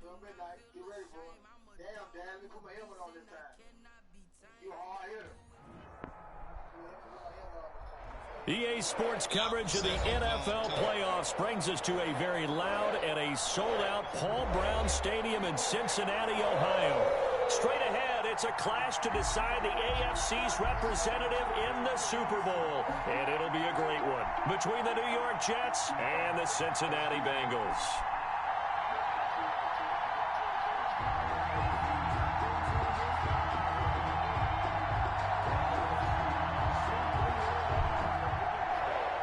Till midnight. Get ready for it. Damn, Dad, let me put my helmet on this time. You a hard hitter. EA Sports coverage of the NFL playoffs brings us to a very loud and a sold-out Paul Brown Stadium in Cincinnati, Ohio. Straight ahead, it's a clash to decide the AFC's representative in the Super Bowl. And it'll be a great one between the New York Jets and the Cincinnati Bengals.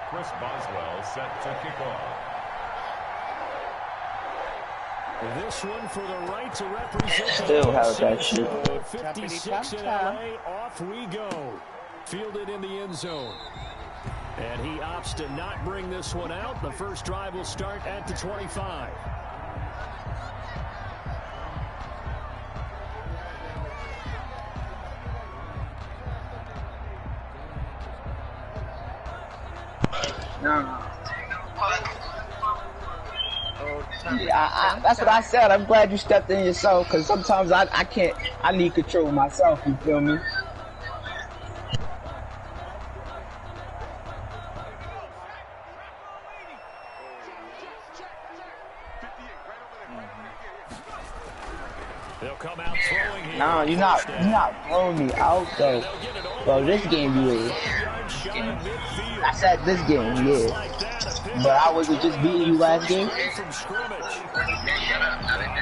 Chris Boswell set to kick off. This one for the right to represent. Still have that shit. 56 in LA, off we go. Fielded in the end zone. And he opts to not bring this one out. The first drive will start at the 25. No. Yeah, that's what I said. I'm glad you stepped in yourself, because sometimes I can't. I need control myself. You feel me? They'll come out throwing here. No, you're not throwing me out though. Well, this game you is. I said this game, yeah. But I wasn't just beating you last game.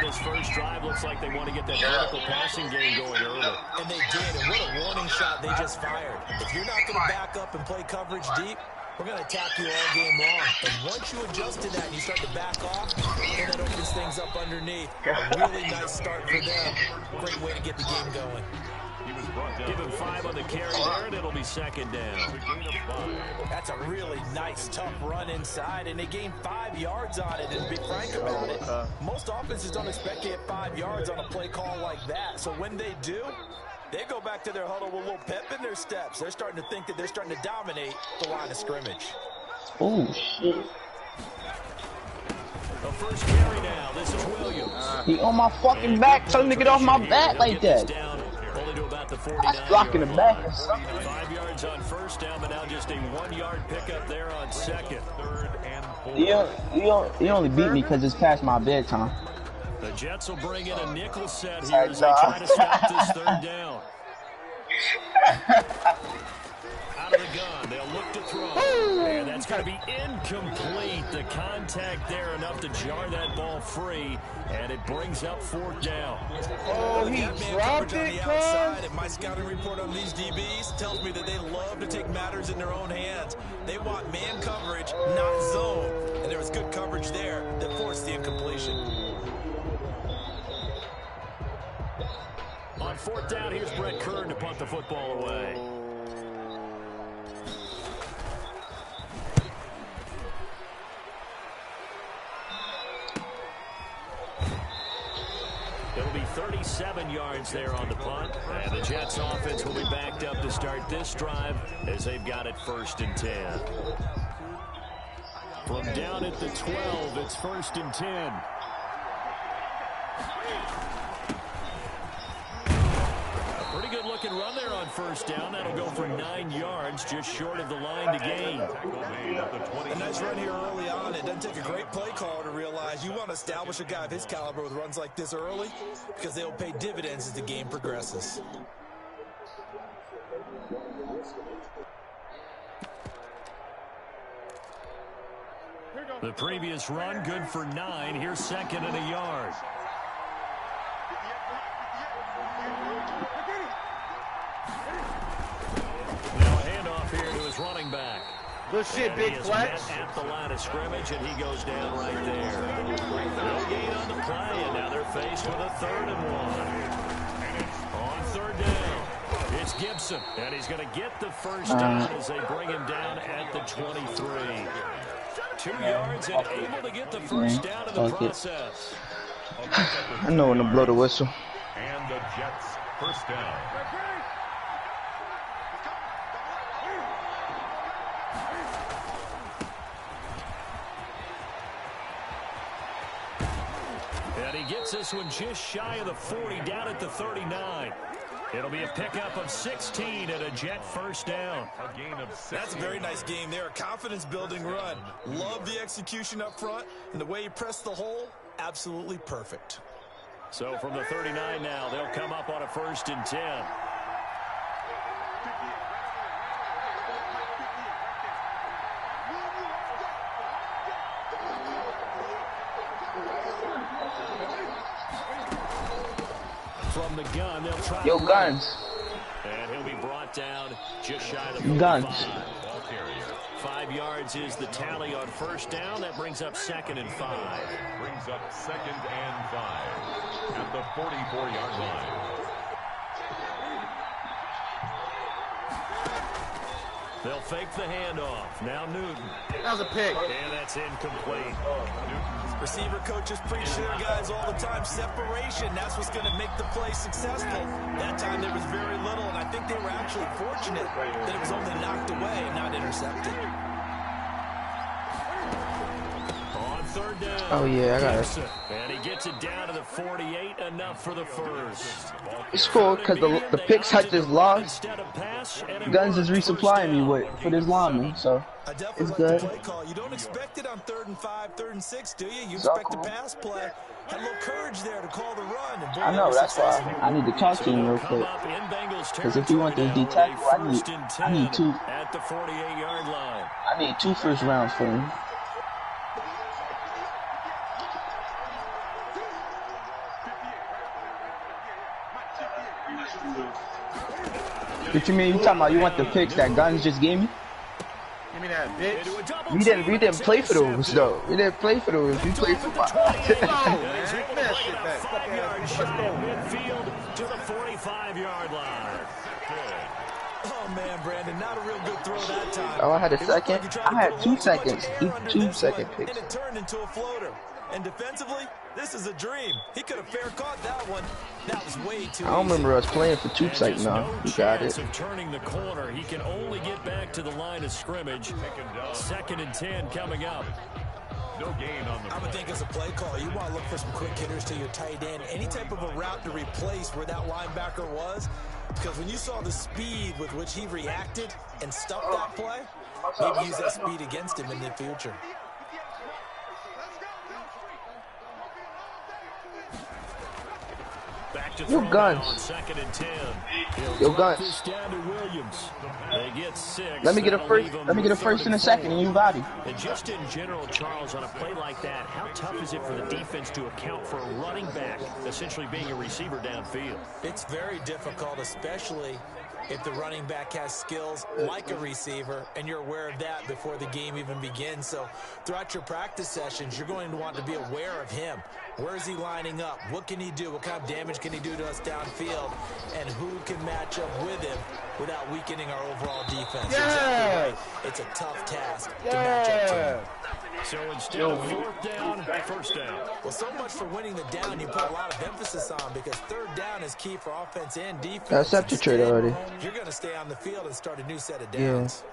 This first drive looks like they want to get that vertical passing game going early. And they did, and what a warning shot they just fired. If you're not going to back up and play coverage deep, we're going to attack you all game long. And once you adjust to that and you start to back off, then that opens things up underneath. A really nice start for them. Great way to get the game going. Give him 5 on the carry there, and it'll be second down. That's a really nice, tough run inside, and they gained 5 yards on it. And to be frank about it, most offenses don't expect to get 5 yards on a play call like that. So when they do, they go back to their huddle with a little pep in their steps. They're starting to think that they're starting to dominate the line of scrimmage. Oh, shit. The first carry now. This is Williams. He on my fucking back. Tell him to get off my back like that. That's blocking the back or something. 5 yards on first down, but now just a 1-yard pickup there on second. Third and 4. He only beat me because it's past my bedtime. The Jets will bring in a nickel set here as they try to stop this third down. Out of the gun, they'll look to throw. And that's going to be incomplete. The contact there enough to jar that ball free, and it brings up 4th down. Oh, he dropped it, outside. And my scouting report on these DBs tells me that they love to take matters in their own hands. They want man coverage, not zone. And there was good coverage there that forced the incompletion. On 4th down, here's Brett Kern to punt the football away. It'll be 37 yards there on the punt. And the Jets offense will be backed up to start this drive as they've got it 1st and 10. From down at the 12, it's 1st and 10. Pretty good looking run there on first down. That'll go for 9 yards, just short of the line to gain. A nice run here early on. It doesn't take a great play caller to realize you want to establish a guy of his caliber with runs like this early, because they'll pay dividends as the game progresses. The previous run, good for 9. Here's 2nd and a yard. Running back. Good shit, big flex. At the line of scrimmage, and he goes down right there. No gain on the play, and now they're faced with a 3rd and 1. On 3rd down, it's Gibson, and he's going to get the first down as they bring him down at the 23. 2 yards and able to get the first down in the process. I know when to blow the whistle. And the Jets first down. And he gets this one just shy of the 40, down at the 39. It'll be a pickup of 16 and a Jet first down. A gain of 6. That's a very nice game there. A confidence-building run. Love the execution up front, and the way he pressed the hole, absolutely perfect. So from the 39 now, they'll come up on a 1st and 10. From the gun, they'll try. Yo, Guns. And he'll be brought down just shy of the 45. Guns. 5 yards is the tally on 1st down. That brings up 2nd and 5. Brings up 2nd and 5 at the 44-yard line. They'll fake the handoff. Now Newton. That was a pick. And that's incomplete. Receiver coaches preach to their guys all the time. Separation, that's what's going to make the play successful. That time there was very little, and I think they were actually fortunate that it was only knocked away and not intercepted. On 3rd down. Oh, yeah, I got it. And he gets it down to the 48, enough for the first. It's cool because the picks I just lost, Guns is resupplying me with for this lineman, so it's good. Play call. You don't expect it on 3rd and 5, 3rd and 6, do you? You expect a pass play. Had a little courage there to call the run. And I know, that's why I need to talk to him real quick. Because if you want this D tackle, I need 2. At the 48-yard line. I need 2 first rounds for him. What you mean? You talking about you want the picks that Guns just gave me? Give me that, bitch. We didn't play for those though. We didn't play for those. We played for mine. Midfield to the 45-yard line. Oh man, Brandon, not a real good throw that time. Oh, I had a second. I had 2 seconds. 2-second picks. And it turned into a floater. And defensively, this is a dream. He could have fair caught that one. That was way too easy. I don't remember us playing for 2 seconds now. We got it. Of turning the corner, he can only get back to the line of scrimmage. 2nd and 10 coming up. No gain on the I would think as a play call, you want to look for some quick hitters to your tight end. Any type of a route to replace where that linebacker was. Because when you saw the speed with which he reacted and stuffed that play, maybe use that speed against him in the future. Back to Yo, Guns. 2nd and 10. Yo, Guns. Down to Williams. They get 6. Let me get a first and a second, and you got him. And just in general, Charles, on a play like that, how tough is it for the defense to account for a running back essentially being a receiver downfield? It's very difficult, especially if the running back has skills like a receiver, and you're aware of that before the game even begins. So throughout your practice sessions, you're going to want to be aware of him. Where is he lining up? What can he do? What kind of damage can he do to us downfield? And who can match up with him without weakening our overall defense? Yeah. Exactly right. It's a tough task to match up to him. So instead of 4th down, 1st down. Well, so much for winning the down you put a lot of emphasis on, because 3rd down is key for offense and defense. That's up to trade already. You're going to stay on the field and start a new set of downs.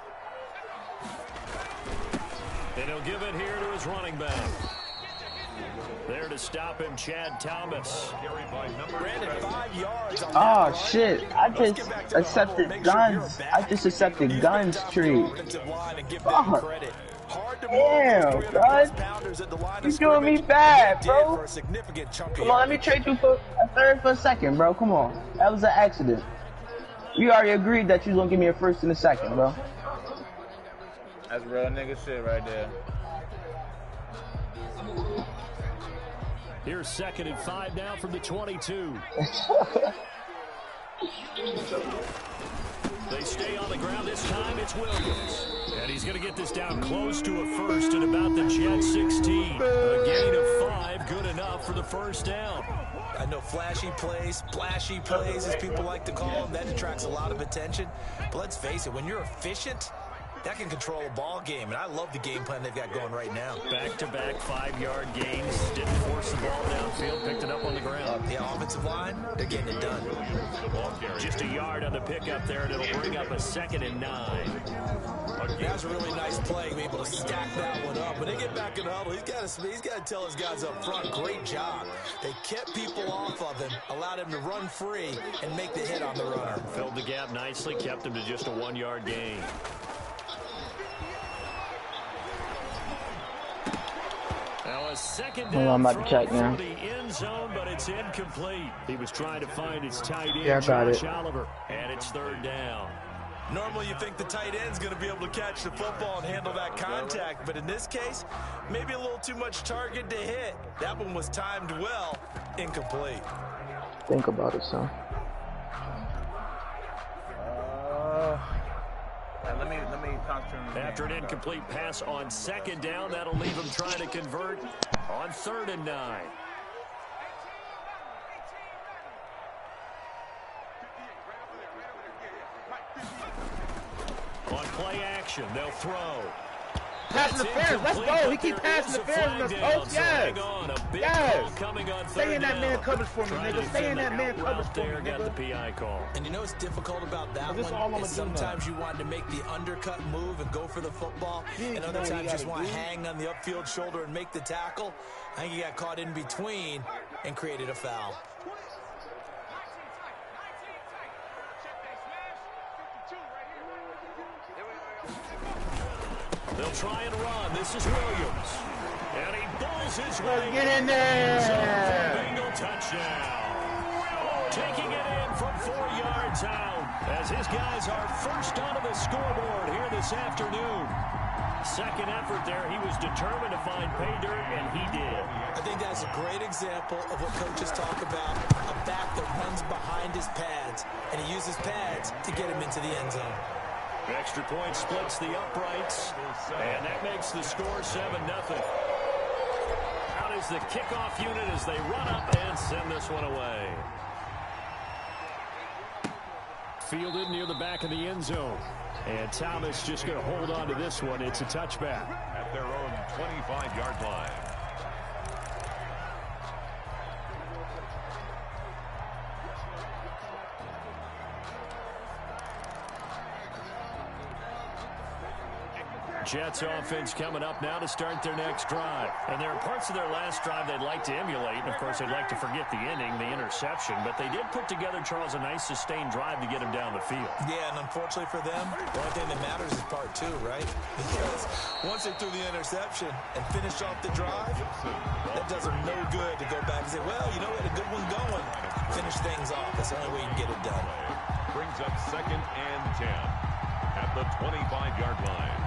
And he'll give it here to his running back. There to stop him, Chad Thomas. Brandon, 5 yards on Oh that shit! I just accepted Guns. I just accepted Guns trade. Fuck. Damn, Guns. You doing me bad, bro. Come on, let me trade you for a 3rd for a 2nd, bro. Come on. That was an accident. We already agreed that you was gonna give me a 1st and a 2nd, bro. That's real nigga shit right there. Here's 2nd and 5 now from the 22. They stay on the ground. This time it's Williams. And he's going to get this down close to a 1st at about the Jet 16. A gain of 5, good enough for the 1st down. I know flashy plays, splashy plays, as people like to call them, that attracts a lot of attention. But let's face it, when you're efficient, that can control a ball game, and I love the game plan they've got going right now. Back-to-back 5-yard gains. Didn't force the ball downfield, picked it up on the ground. The offensive line, they're getting it done. Just a yard on the pickup there, and it'll bring up a 2nd and 9. That's a really nice play, be able to stack that one up. When they get back in the huddle, he's got to tell his guys up front, great job. They kept people off of him, allowed him to run free, and make the hit on the runner. Filled the gap nicely, kept him to just a 1-yard gain. Now a second down throw for the end zone, but it's incomplete. He was trying to find his tight end, Josh Oliver, and it's 3rd down. Normally you think the tight end's going to be able to catch the football and handle that contact, but in this case, maybe a little too much target to hit. That one was timed well, incomplete. Think about it, son. Let me talk to him. After an incomplete pass on 2nd down, that'll leave him trying to convert on 3rd and 9. On play action, they'll throw. Pass interference, let's go. He keep passing interference in the post. Yes. Yes. Stay in that man coverage for me, nigga. Stay in that man coverage for me, nigga. Got the PI call. And you know what's difficult about that one is sometimes you want to make the undercut move and go for the football, and other times you just want to hang on the upfield shoulder and make the tackle. I think he got caught in between and created a foul. They'll try and run. This is Williams. And he pulls his way. Get in there. Bengal touchdown. Taking it in from 4 yards out as his guys are first onto the scoreboard here this afternoon. Second effort there. He was determined to find pay dirt, and he did. I think that's a great example of what coaches talk about, a back that runs behind his pads, and he uses pads to get him into the end zone. Extra point splits the uprights, and that makes the score 7-0. Out is the kickoff unit as they run up and send this one away. Fielded near the back of the end zone. And Thomas just going to hold on to this one. It's a touchback. At their own 25-yard line. Jets offense coming up now to start their next drive. And there are parts of their last drive they'd like to emulate. And, of course, they'd like to forget the inning, the interception. But they did put together, Charles, a nice sustained drive to get him down the field. Yeah, and unfortunately for them, the only thing that matters is part 2, right? Because once they threw the interception and finished off the drive, that does them no good to go back and say, well, you know, we had a good one going. Finish things off. That's the only way you can get it done. Brings up 2nd and 10 at the 25-yard line.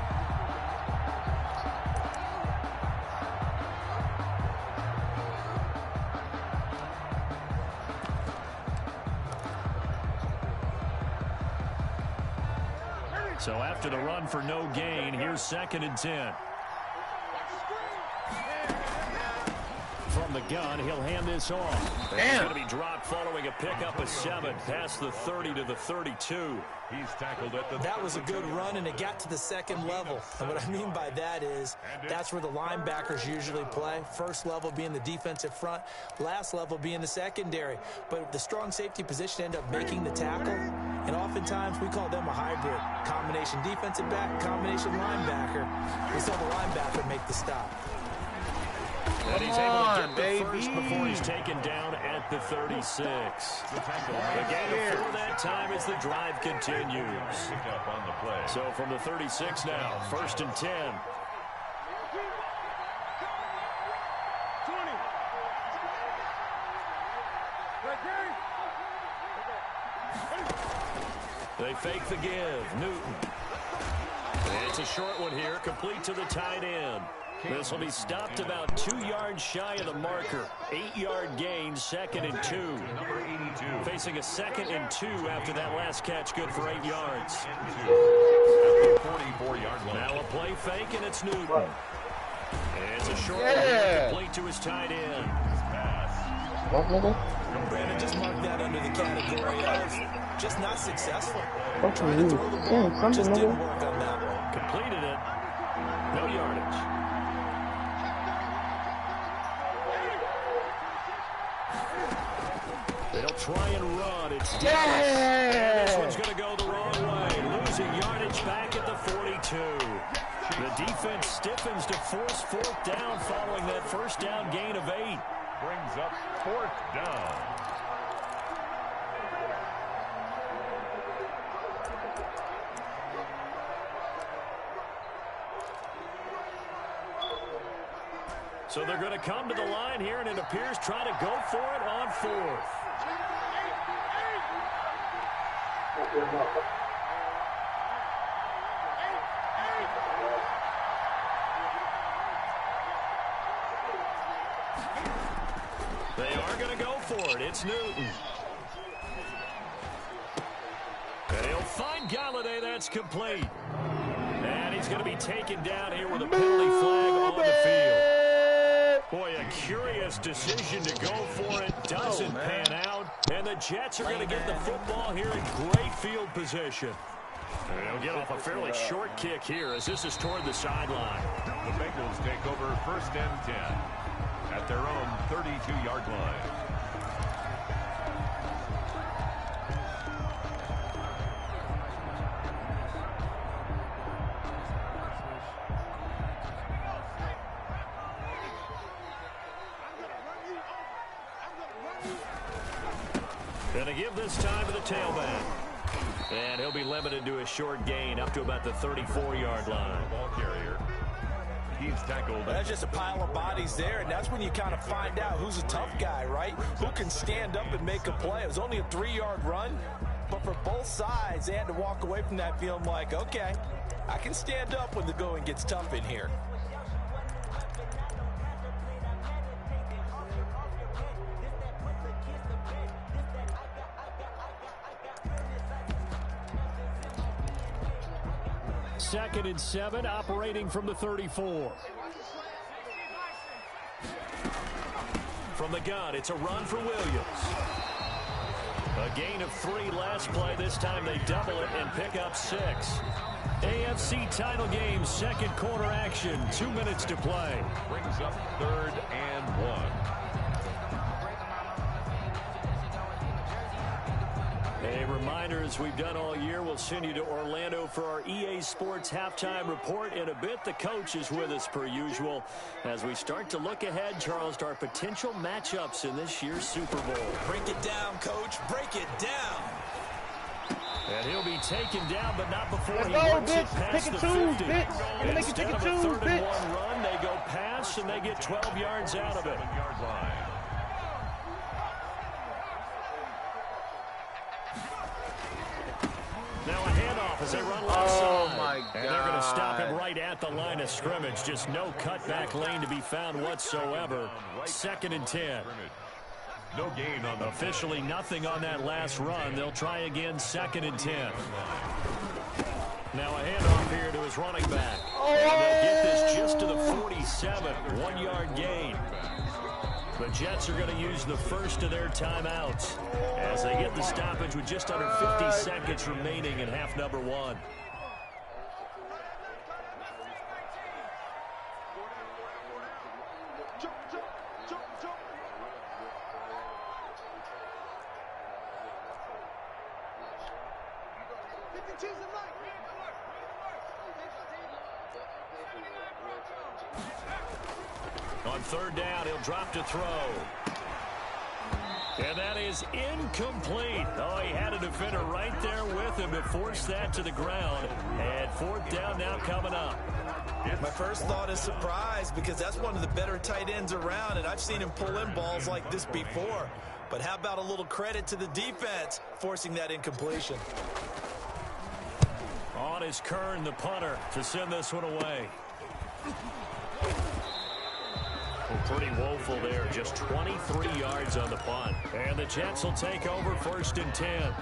So after the run for no gain, here's 2nd and 10. From the gun, he'll hand this off. It's going to be dropped following a pickup of 7 past the 30 to the 32. He's tackled at the... That was a good run, and it got to the 2nd level. And what I mean by that is that's where the linebackers usually play. First level being the defensive front, last level being the secondary. But the strong safety position ended up making the tackle, and oftentimes we call them a hybrid. Combination defensive back, combination linebacker. We saw the linebacker make the stop. And he's able to get the first before he's taken down at the 36. The gain of 4 that time as the drive continues. So from the 36 now, 1st and 10. They fake the give. Newton. And it's a short one here, complete to the tight end. This will be stopped about 2 yards shy of the marker. 8-yard gain, 2nd and 2. Facing a 2nd and 2 after that last catch, good for 8 yards. 44-yard line. Now a play fake, and it's Newton. And it's a short one, complete to his tight end. Brandon, just mark that under the category of just not successful. Just didn't work on that one. Completed it. No yardage. They'll try and run. It's Davis. And this one's going to go the wrong way. Losing yardage back at the 42. defense stiffens to force fourth down following that first down gain of 8. Brings up fourth down. So they're going to come to the line here, and it appears try to go for it on fourth. They are going to go for it. It's Newton. And he'll find Galladay. That's complete. And he's going to be taken down here with a penalty flag on the field. Boy, a curious decision to go for it. Doesn't pan out. And the Jets are going to get the football here in great field position. And they'll get off a fairly short kick here as this is toward the sideline. The Bengals take over first and 10 at their own 32-yard line. Going to give this time to the tailback. And he'll be limited to a short gain up to about the 34-yard line. Ball carrier. He's tackled. That's just a pile of bodies there, and that's when you kind of find out who's a tough guy, right? Who can stand up and make a play. It was only a 3-yard run, but for both sides, they had to walk away from that feeling like, okay, I can stand up when the going gets tough in here. Second and 7, operating from the 34. From the gun, it's a run for Williams. A gain of 3 last play. This time they double it and pick up 6. AFC title game, second quarter action. 2 minutes to play. Brings up third and 1. A reminder, as we've done all year, we'll send you to Orlando for our EA Sports halftime report. In a bit, the coach is with us per usual as we start to look ahead, Charles, to our potential matchups in this year's Super Bowl. Break it down, Coach. Break it down. And he'll be taken down, but not before Let's he go, works it past the 50. Instead of a 3rd and 1 run, they go pass, and they get 12 yards out of it. 7-yard line. Now a handoff as they run left side. Oh, my God. And they're going to stop him right at the line of scrimmage. Just no cutback lane to be found whatsoever. 2nd and 10. No gain on the Officially nothing on that last run. They'll try again, 2nd and 10. Now a handoff here to his running back. And they'll get this just to the 47. 1-yard gain. The Jets are going to use the first of their timeouts as they get the stoppage with just under 50 seconds remaining in half number 1. On 3rd down, he'll drop to throw. And that is incomplete. Oh, he had a defender right there with him to force that to the ground. And 4th down now coming up. My first thought is surprise because that's one of the better tight ends around, and I've seen him pull in balls like this before. But how about a little credit to the defense forcing that incompletion? On is Kern, the punter, to send this one away. Pretty woeful there, just 23 yards on the punt. And the Jets will take over 1st and 10.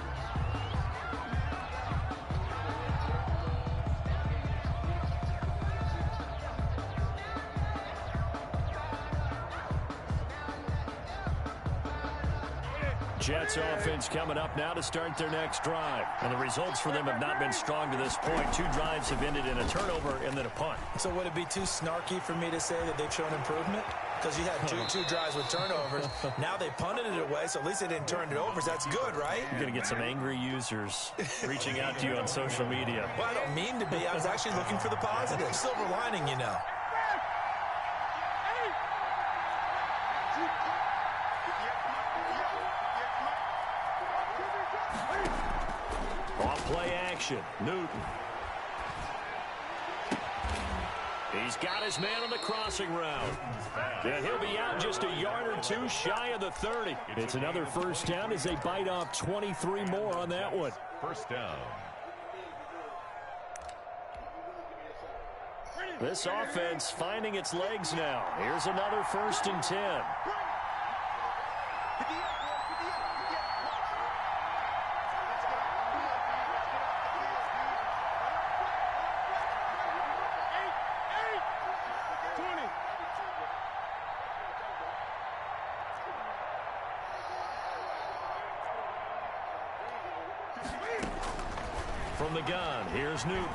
Jets offense coming up now to start their next drive. And the results for them have not been strong to this point. 2 drives have ended in a turnover and then a punt. So would it be too snarky for me to say that they've shown improvement? because you had two drives with turnovers. Now they punted it away, so at least they didn't turn it over. So that's good, right? You're going to get some angry users reaching out to you on social media. Well, I don't mean to be. I was actually looking for the positive. Silver lining, you know. Off play action. Newton. He's got his man on the crossing route. And he'll be out just a yard or two shy of the 30. It's another first down as they bite off 23 more on that one. First down. This offense finding its legs now. Here's another 1st and 10. From the gun, here's Newton.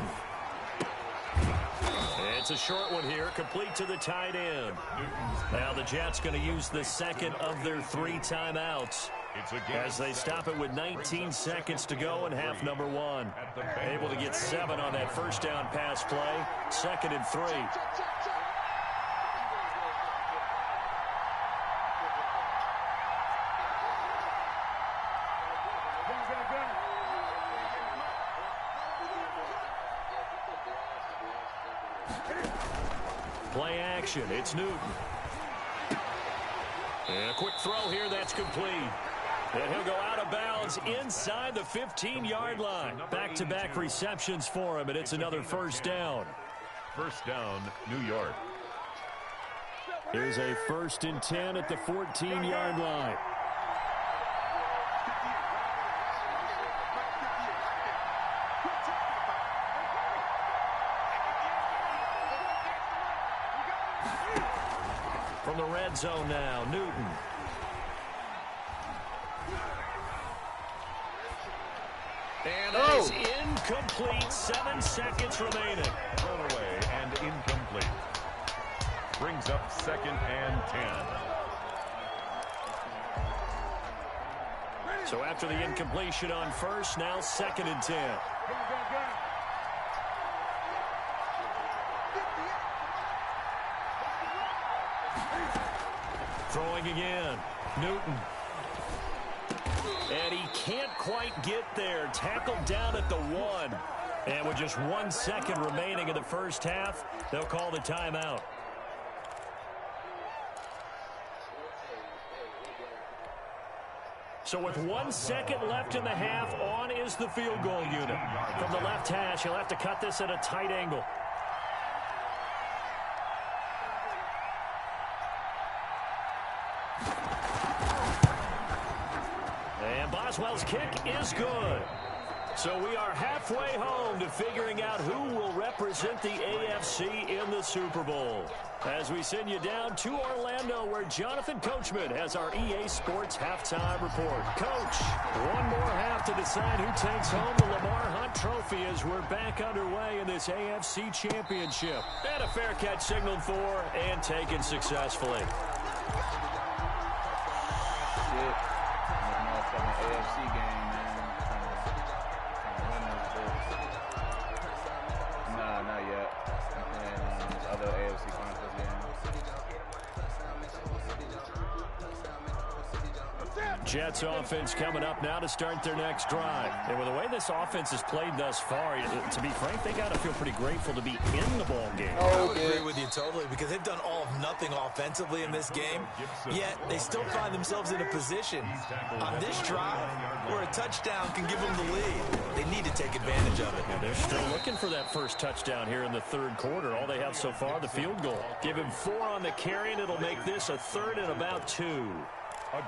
It's a short one here, complete to the tight end. Now the Jets going to use the second of their 3 timeouts as they stop it with 19 seconds to go in half number 1. Able to get 7 on that first down pass play. 2nd and 3. Play action. It's Newton. And a quick throw here. That's complete. And he'll go out of bounds inside the 15-yard line. Back-to-back receptions for him, and it's another first down. First down, New York. Here's a 1st and 10 at the 14-yard line. From the red zone now, Newton. And that is incomplete. 7 seconds remaining. Thrown away and incomplete. Brings up 2nd and 10. So after the incompletion on first, now 2nd and 10. Throwing again. Newton. And he can't quite get there. Tackled down at the 1. And with just 1 second remaining in the first half, they'll call the timeout. So with 1 second left in the half, on is the field goal unit. From the left hash, he'll have to cut this at a tight angle. And Boswell's kick is good. So we are halfway home to figuring out who will represent the AFC in the Super Bowl. As we send you down to Orlando, where Jonathan Coachman has our EA Sports halftime report. Coach, one more half to decide who takes home the Lamar Hunt Trophy as we're back underway in this AFC Championship. And a fair catch signaled for and taken successfully. AFC game, man. Trying to win this. Nah, not yet. And other AFC conference games. Jets offense coming up now to start their next drive. And with the way this offense has played thus far, to be frank, they got to feel pretty grateful to be in the ball game. I would agree with you totally, because they've done all of nothing offensively in this game, yet they still find themselves in a position on this drive where a touchdown can give them the lead. They need to take advantage of it. And they're still looking for that first touchdown here in the third quarter. All they have so far, the field goal. Give him 4 on the carry, and it'll make this a 3rd and about 2.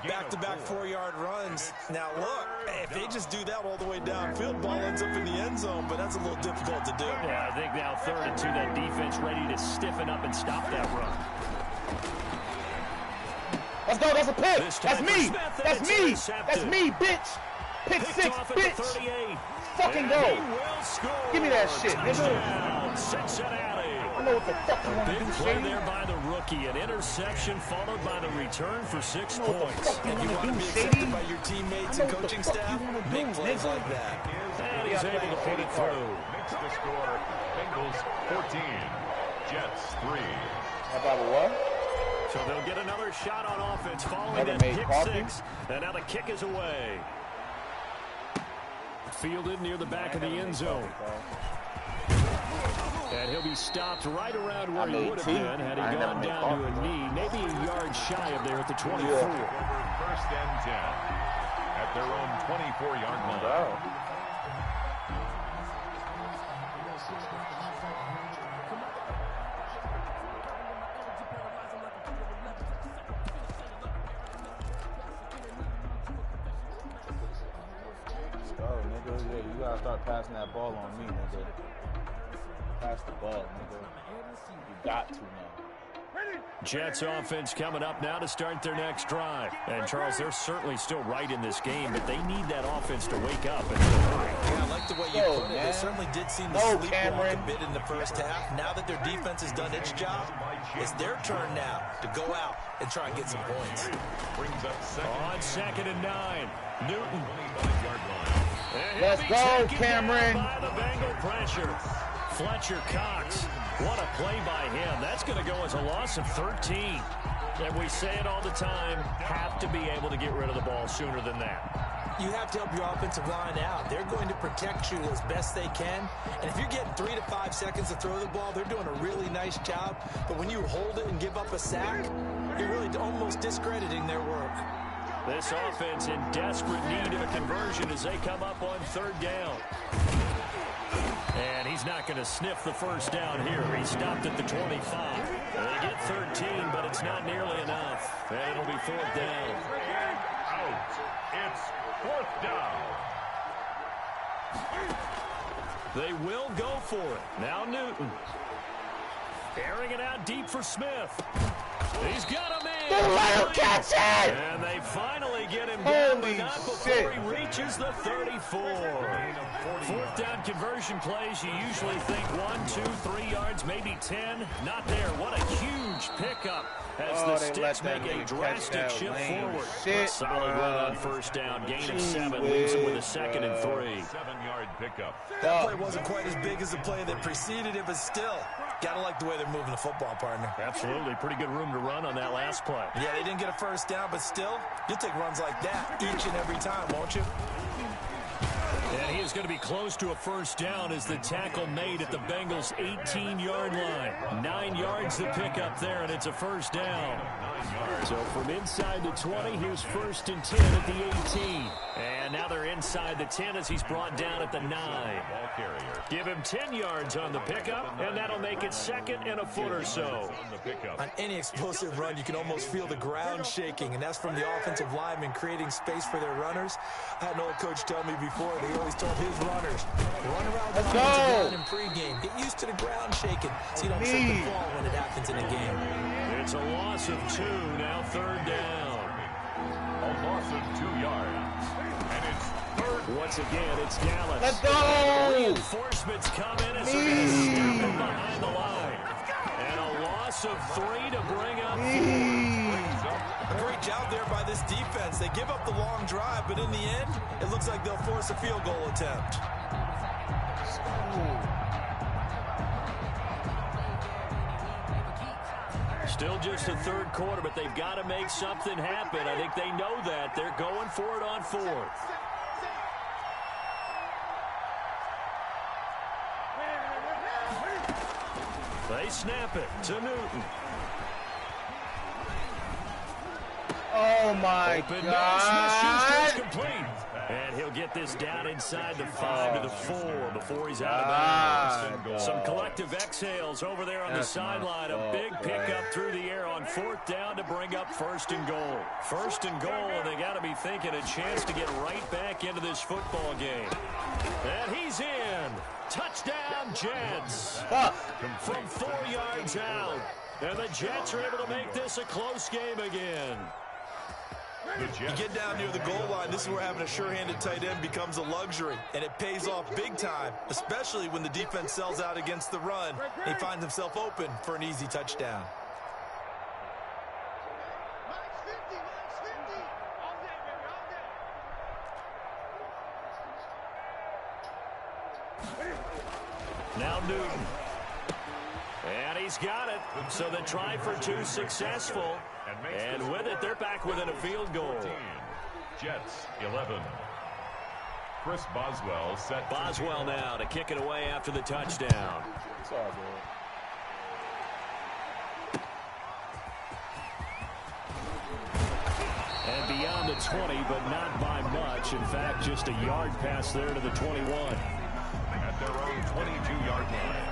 Back-to-back 4-yard runs. Now, look, if they just do that all the way downfield, ball ends up in the end zone, but that's a little difficult to do. Yeah, I think now 3rd and 2, that defense ready to stiffen up and stop that run. Let's go, that's a pick. That's me. That's me. That's me, bitch. Pick 6, bitch. Fucking go. Give me that shit, nigga. Cincinnati. I know what the fuck you want to do, Big play Shady. there by the rookie. An interception followed by the return for 6 points. And you want to be accepted by your teammates and coaching staff, big plays like that. And he's able to put it through. Makes the score Bengals 14, Jets 3. How about a what? So they'll get another shot on offense following Never that made pick coffee? 6. And now the kick is away. Fielded near the back of the end zone. And he'll be stopped right around where he would have been had he gone down to a knee, maybe a yard shy of there at the 24. Over first and 10 at their own 24-yard line. Yeah, you gotta start passing that ball on me, nigga. Pass the ball, nigga. You got to now. Jets offense coming up now to start their next drive. And, Charles, they're certainly still right in this game, but they need that offense to wake up and hurry. Yeah, I like the way you put it. They certainly did seem to sleepwalk a bit in the first half. Now that their defense has done its job, it's their turn now to go out and try and get some points. Brings up On 2nd and 9, Newton. 25-yard line. Let's go, Cameron. By the Bengal pressure. Fletcher Cox. What a play by him. That's going to go as a loss of 13. And we say it all the time, have to be able to get rid of the ball sooner than that. You have to help your offensive line out. They're going to protect you as best they can. And if you're getting 3 to 5 seconds to throw the ball, they're doing a really nice job. But when you hold it and give up a sack, you're really almost discrediting their work. This offense in desperate need of a conversion as they come up on 3rd down. And he's not going to sniff the first down here. He stopped at the 25. They get 13, but it's not nearly enough. And it'll be 4th down. Out. It's 4th down. They will go for it. Now Newton. Airing it out deep for Smith. He's got him in. Let him catch it! And they finally get him down, but Holy not before shit. he reaches the 34. 4th down conversion plays, you usually think 1, 2, 3 yards, maybe 10. Not there. What a huge pickup as the Sticks make a drastic shift forward. Solid run on 1st down. Gain of 7 leaves him with a 2nd and 3. 7-yard pickup. That play wasn't quite as big as the play that preceded it, but still, gotta like the way they're moving the football, partner. Absolutely. Pretty good room to run on that last play. Yeah, they didn't get a first down, but still, you'll take runs like that each and every time, won't you? And he is going to be close to a first down as the tackle made at the Bengals' 18-yard line. 9 yards to pick up there, and it's a first down. So from inside the 20, here's 1st and 10 at the 18. And now they're inside the 10 as he's brought down at the 9. Ball carrier. Give him 10 yards on the pickup, and that'll make it 2nd and a foot or so. On any explosive run, you can almost feel the ground shaking, and that's from the offensive linemen creating space for their runners. I had an old coach tell me before, he always told his runners, run around the offensive line in pregame. Get used to the ground shaking so you don't trip and fall when it happens in a game. It's a loss of 2, now 3rd down. A loss of 2 yards. And it's 3rd. Once again, it's Dallas. Let's go! Reinforcements come in as they're going to snap him behind the line. And a loss of 3 to bring up. A great job there by this defense. They give up the long drive, but in the end, it looks like they'll force a field goal attempt. Still just the 3rd quarter, but they've got to make something happen. I think they know that. They're going for it on 4th. They snap it to Newton. Oh my God! Smith-Schuster's complete. And he'll get this down inside the 5 to the 4 before he's out of bounds. Some collective exhales over there on the sideline. A big pickup through the air on 4th down to bring up 1st and goal. 1st and goal, and they got to be thinking a chance to get right back into this football game. And he's in. Touchdown, Jets. From 4 yards out. And the Jets are able to make this a close game again. You get down near the goal line, this is where having a sure-handed tight end becomes a luxury, and it pays off big time, especially when the defense sells out against the run. He finds himself open for an easy touchdown. Now Newton. And he's got it. So the try for two successful. And with it, they're back within a field goal. Jets 11. Chris Boswell set. Boswell now to kick it away after the touchdown. It's all good. And beyond the 20, but not by much. In fact, just a yard pass there to the 21. At their own 22-yard line.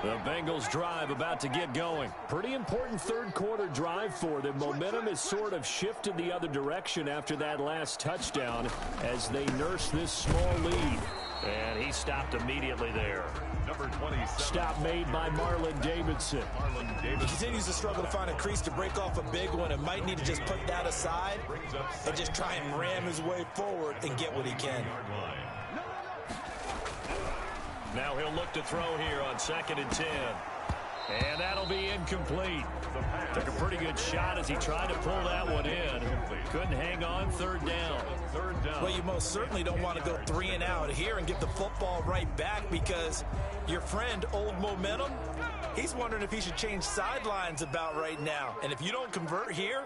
The Bengals drive about to get going. Pretty important third quarter drive for them. Momentum has sort of shifted the other direction after that last touchdown as they nurse this small lead. And he stopped immediately there. Number 27. Stop made by Marlon Davidson. He continues to struggle to find a crease to break off a big one and might need to just put that aside and just try and ram his way forward and get what he can. Now he'll look to throw here on 2nd and 10. And that'll be incomplete. Took a pretty good shot as he tried to pull that one in. Couldn't hang on. Third down. Well, you most certainly don't want to go 3 and out here and get the football right back because your friend, Old Momentum, he's wondering if he should change sidelines about right now. And if you don't convert here,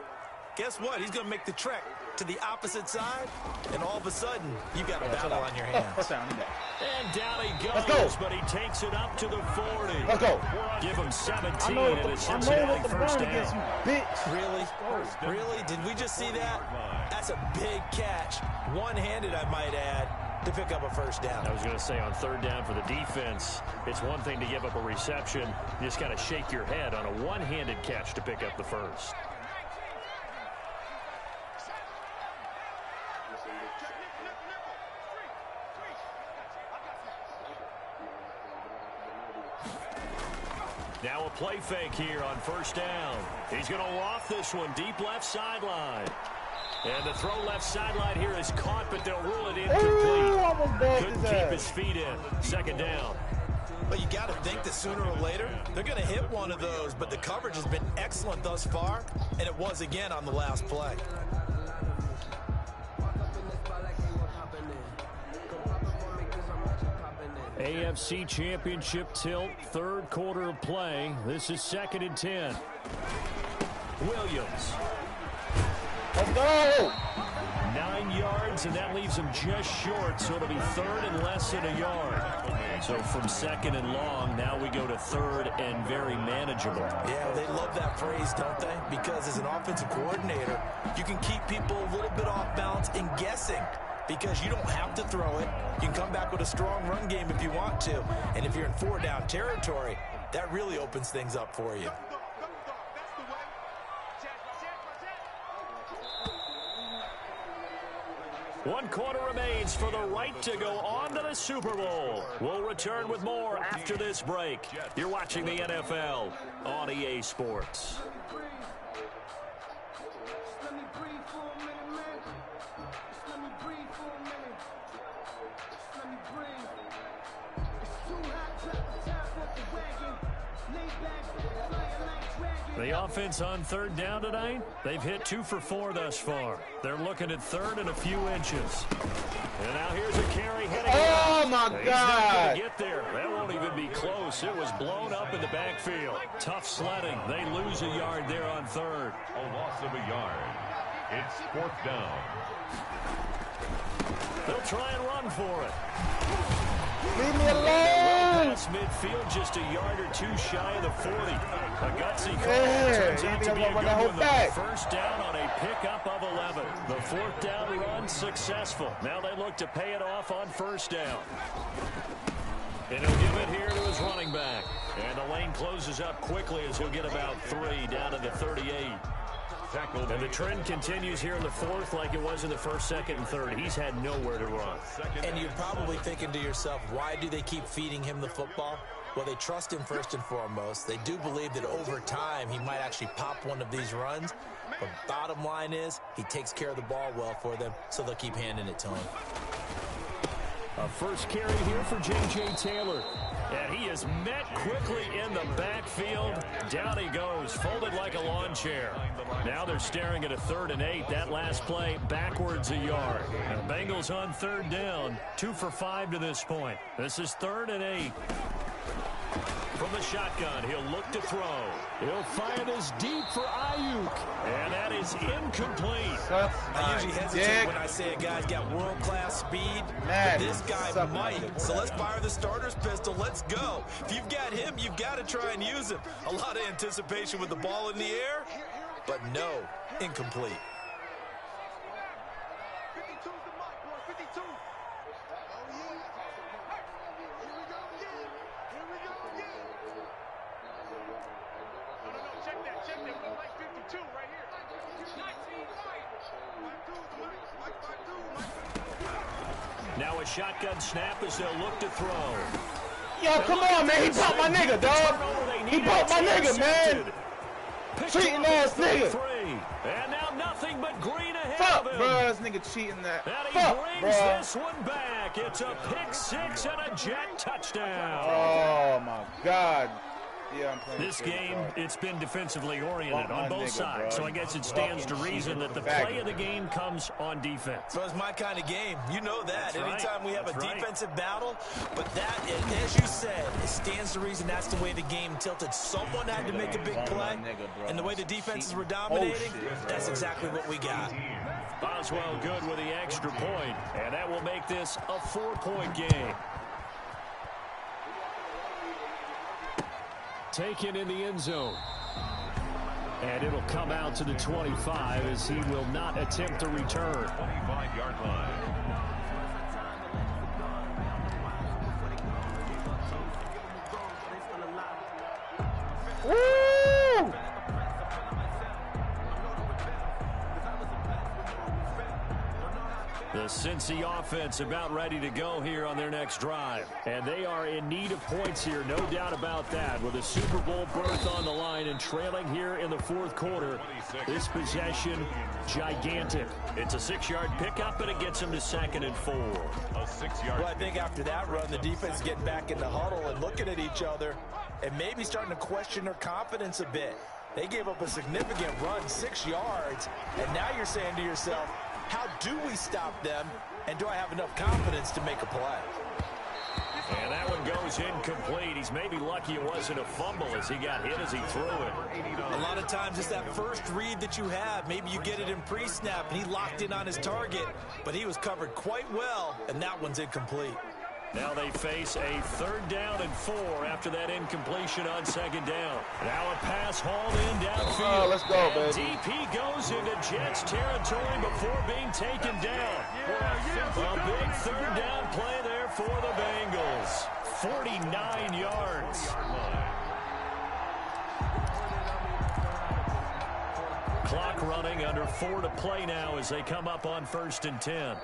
guess what? He's going to make the trek to the opposite side, and all of a sudden, you've got a battle on your hands. And down he goes, but he takes it up to the 40. Let's go. Give him 17 and a Cincinnati first down. Really? Really? Did we just see that? That's a big catch. One-handed, I might add, to pick up a first down. I was going to say on third down for the defense, it's one thing to give up a reception. You just got to shake your head on a one-handed catch to pick up the first. Now a play fake here on first down. He's going to loft this one deep left sideline. And the throw left sideline here is caught, but they'll rule it incomplete. Couldn't keep his feet in. Second down. But you got to think that sooner or later, they're going to hit one of those. But the coverage has been excellent thus far, and it was again on the last play. AFC Championship tilt, third quarter of play. This is 2nd and 10. Williams. Let's go! 9 yards, and that leaves him just short, so it'll be third and less than a yard. So from 2nd and long, now we go to 3rd and very manageable. Yeah, they love that phrase, don't they? Because as an offensive coordinator, you can keep people a little bit off balance and guessing. Because you don't have to throw it. You can come back with a strong run game if you want to. And if you're in 4-down territory, that really opens things up for you. One quarter remains for the right to go on to the Super Bowl. We'll return with more after this break. You're watching the NFL on EA Sports. The offense on third down tonight, they've hit 2 for 4 thus far. They're looking at 3rd and a few inches. And now here's a carry heading. Oh, my God. He's not going to get there. That won't even be close. It was blown up in the backfield. Tough sledding. They lose a yard there on 3rd. A loss of a yard. It's 4th down. They'll try and run for it. Leave me alone! Past midfield, just a yard or 2 shy of the 40. A gutsy call. Turns out to be a good one. The first down on a pickup of 11. The 4th down run successful. Now they look to pay it off on first down. And he'll give it here to his running back. And the lane closes up quickly as he'll get about 3 down to the 38. And the trend continues here in the fourth like it was in the first, second, and third. He's had nowhere to run. And you're probably thinking to yourself, why do they keep feeding him the football? Well, they trust him first and foremost. They do believe that over time he might actually pop one of these runs. But bottom line is he takes care of the ball well for them, so they'll keep handing it to him. A first carry here for J.J. Taylor. And he is met quickly in the backfield. Down he goes, folded like a lawn chair. Now they're staring at a 3rd and 8. That last play backwards a yard. And the Bengals on 3rd down, 2 for 5 to this point. This is 3rd and 8. From the shotgun, he'll look to throw. He'll fire this deep for Ayuk. And that is incomplete. I usually hesitate when I say a guy's got world-class speed. But this guy might. So let's fire the starter's pistol. Let's go. If you've got him, you've got to try and use him. A lot of anticipation with the ball in the air. But no, incomplete. Now a shotgun snap as they'll look to throw. Yo, come on, man. He popped my nigga, dog. He popped my nigga, man. Cheating ass nigga. And now nothing but green ahead Fuck, of him. bro. This nigga cheating that. And he Fuck, brings bro. this one back. It's a pick six and a jet touchdown. Oh, my God. Yeah, I'm playing This game, it's been defensively oriented on both sides, so I guess it stands to reason that the play of the game comes on defense. So it's my kind of game. You know that. That's right. Anytime we have a defensive battle, but that, as you said, it stands to reason that's the way the game tilted. Someone had to make a big play, and the way the defenses were dominating, that's exactly what we got. Boswell good with the extra point, and that will make this a 4-point game. Taken in the end zone. And it'll come out to the 25 as he will not attempt a return. 25-yard line. Woo! The Cincy offense about ready to go here on their next drive. And they are in need of points here, no doubt about that. With a Super Bowl berth on the line and trailing here in the fourth quarter, this possession, gigantic. It's a 6-yard pickup, and it gets them to 2nd and 4. A 6-yard. Well, I think after that run, the defense is getting back in the huddle and looking at each other and maybe starting to question their confidence a bit. They gave up a significant run, 6 yards, and now you're saying to yourself, how do we stop them, and do I have enough confidence to make a play? And that one goes incomplete. He's maybe lucky it wasn't a fumble as he got hit as he threw it. A lot of times it's that first read that you have. Maybe you get it in pre-snap, and he locked in on his target, but he was covered quite well, and that one's incomplete. Now they face a 3rd down and 4 after that incompletion on 2nd down. Now a pass hauled in downfield. Oh, let's go, and baby. DP goes into Jets territory before being taken down. A big 3rd down play there for the Bengals. 49 yards. Clock running, under 4 to play now as they come up on 1st and 10.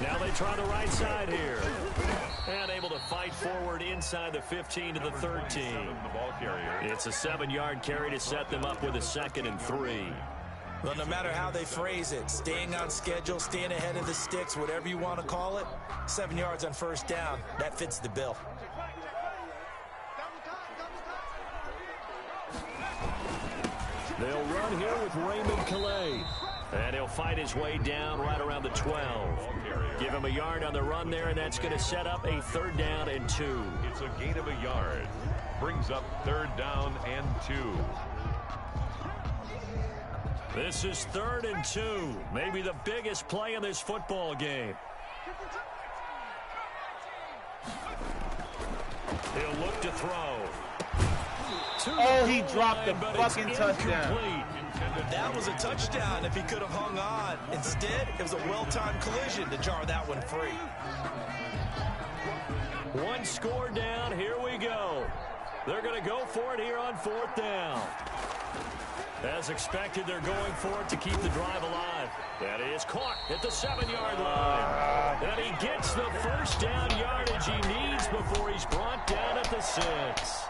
Now they try the right side here. And able to fight forward inside the 15 to the 13. It's a 7-yard carry to set them up with a 2nd and 3. Well, no matter how they phrase it, staying on schedule, staying ahead of the sticks, whatever you want to call it, 7 yards on 1st down, that fits the bill. They'll run here with Raymond Calais. And he'll fight his way down right around the 12. Give him a yard on the run there, and that's going to set up a 3rd down and 2. It's a gain of a yard. Brings up 3rd down and 2. This is 3rd and 2. Maybe the biggest play in this football game. He'll look to throw. Oh, he dropped the fucking touchdown. That was a touchdown if he could have hung on. Instead, it was a well-timed collision to jar that one free. One score down. Here we go. They're going to go for it here on 4th down. As expected, they're going for it to keep the drive alive. That is caught at the 7-yard line. And he gets the first down yardage he needs before he's brought down at the 6.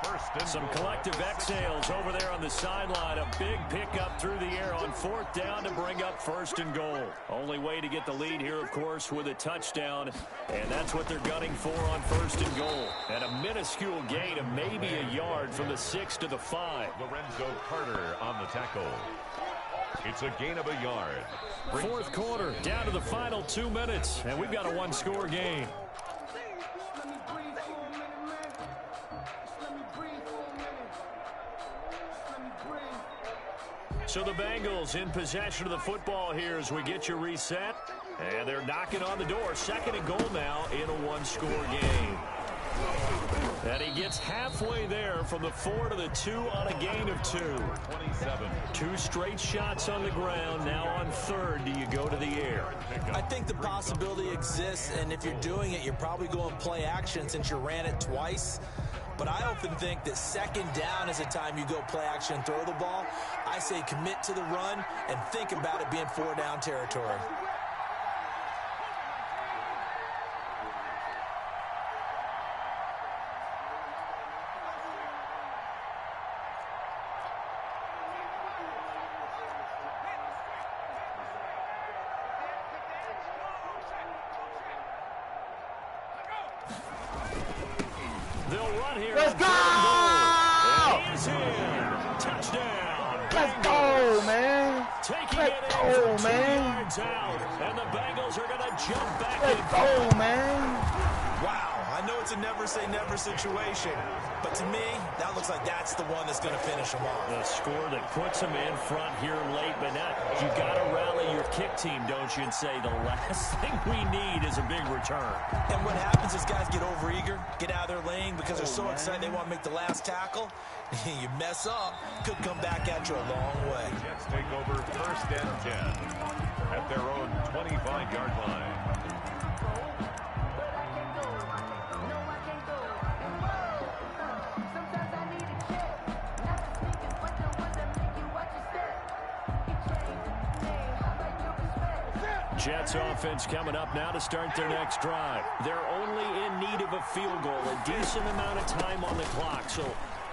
Some collective exhales over there on the sideline. A big pickup through the air on 4th down to bring up 1st and goal. Only way to get the lead here, of course, with a touchdown. And that's what they're gunning for on 1st and goal. And a minuscule gain of maybe a yard from the 6 to the 5. Lorenzo Carter on the tackle. It's a gain of a yard. 4th quarter, down to the final 2 minutes, and we've got a 1-score game. So the Bengals in possession of the football here as we get you reset. And they're knocking on the door. 2nd and goal now in a 1-score game. And he gets halfway there from the 4 to the 2 on a gain of 2. 27. 2 straight shots on the ground. Now on 3rd, do you go to the air? I think the possibility exists, and if you're doing it, you're probably going play action since you ran it twice. But I often think that 2nd down is a time you go play action and throw the ball. I say commit to the run and think about it being 4-down territory. They'll run here. Let's go! And he is in. Touchdown. Let's go, man. Taking Let's it in go, for 2 man. yards out. And the Bengals are going to jump back in. Let's go, man. Wow, I know it's a never-say-never situation, but to me, that looks like that's the one that's going to finish them off. The score that puts them in front here late, but now you got to rally your kick team, don't you, and say the last thing we need is a big return. And what happens is guys get overeager, get out of their lane because they're so excited they want to make the last tackle. You mess up, could come back at you a long way. Jets take over 1st and 10 at their own 25-yard line. Jets offense coming up now to start their next drive. They're only in need of a field goal, a decent amount of time on the clock. So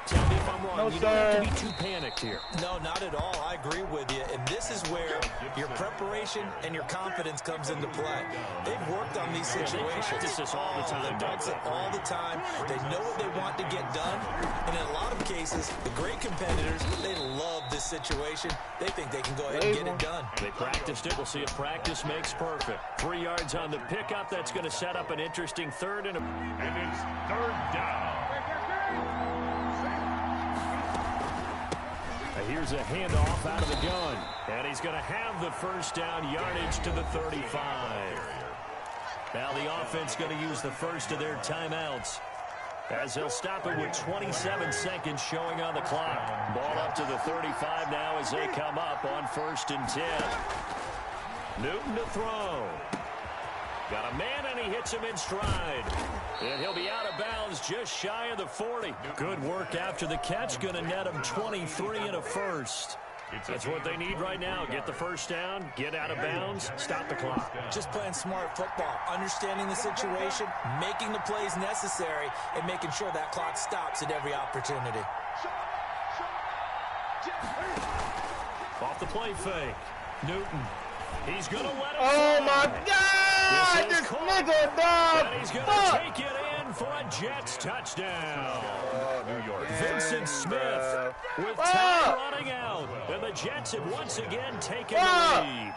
tell me if I'm wrong. You don't have to be too panicked here. No, not at all. I agree with you. And this is where your preparation and your confidence comes into play. They've worked on these situations. They practice this all the time. They practice it all the time. They know what they want to get done. And in a lot of cases, the great competitors, they love this situation. They think they can go ahead and get it done. They practiced it. We'll see if practice makes perfect. 3 yards on the pickup. That's going to set up an interesting 3rd and it's 3rd down. Here's a handoff out of the gun. And he's going to have the 1st down yardage to the 35. Now the offense going to use the first of their timeouts, as they'll stop it with 27 seconds showing on the clock. Ball up to the 35 now as they come up on 1st and 10. Newton to throw. Got a man, and he hits him in stride. And he'll be out of bounds just shy of the 40. Good work after the catch. Going to net him 23 and a first. That's what they need right now. Get the first down, get out of bounds, stop the clock. Just playing smart football, understanding the situation, making the plays necessary, and making sure that clock stops at every opportunity. Off the play fake. Newton. He's going to let it Oh, fly. my God! This nigga, dog! And he's going to take it in for a Jets touchdown. New York. Vincent Smith with time running out. And the Jets have once again taken the lead.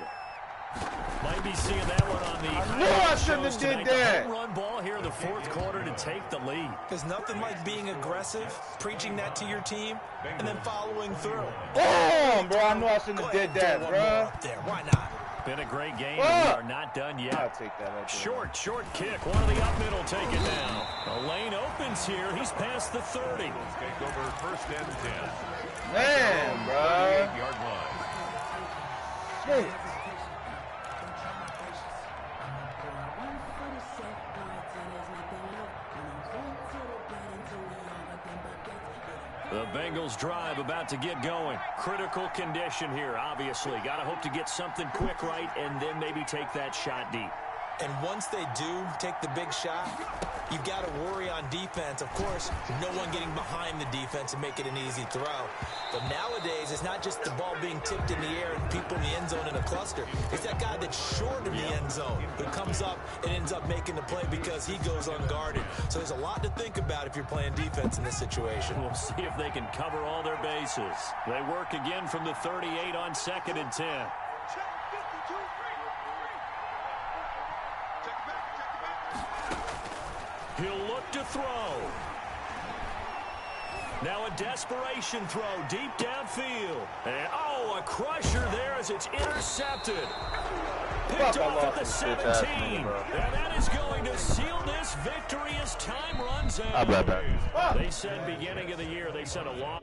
Might be seeing that one on the I knew I shouldn't have did that. Home run ball here in the 4th quarter to take the lead. There's nothing like being aggressive, preaching that to your team, and then following through. Damn, bro, I knew I shouldn't have did that, bro. There. Why not? Been a great game, and we are not done yet. I'll take that. Short kick. One of the up middle take it down. The lane opens here. He's past the 30. Take over 1st and 10. Man, bro. 38-yard line. Shit. The Bengals drive about to get going. Critical condition here, obviously. Got to hope to get something quick right and then maybe take that shot deep. And once they do take the big shot, you've got to worry on defense. Of course, no one getting behind the defense and make it an easy throw. But nowadays, it's not just the ball being tipped in the air and people in the end zone in a cluster. It's that guy that's short of the end zone who comes up and ends up making the play because he goes unguarded. So there's a lot to think about if you're playing defense in this situation. We'll see if they can cover all their bases. They work again from the 38 on 2nd and 10. He'll look to throw. Now a desperation throw deep downfield. And, a crusher there as it's intercepted. Picked off at the 17. And that is going to seal this victory as time runs out. They said beginning of the year, they said a long...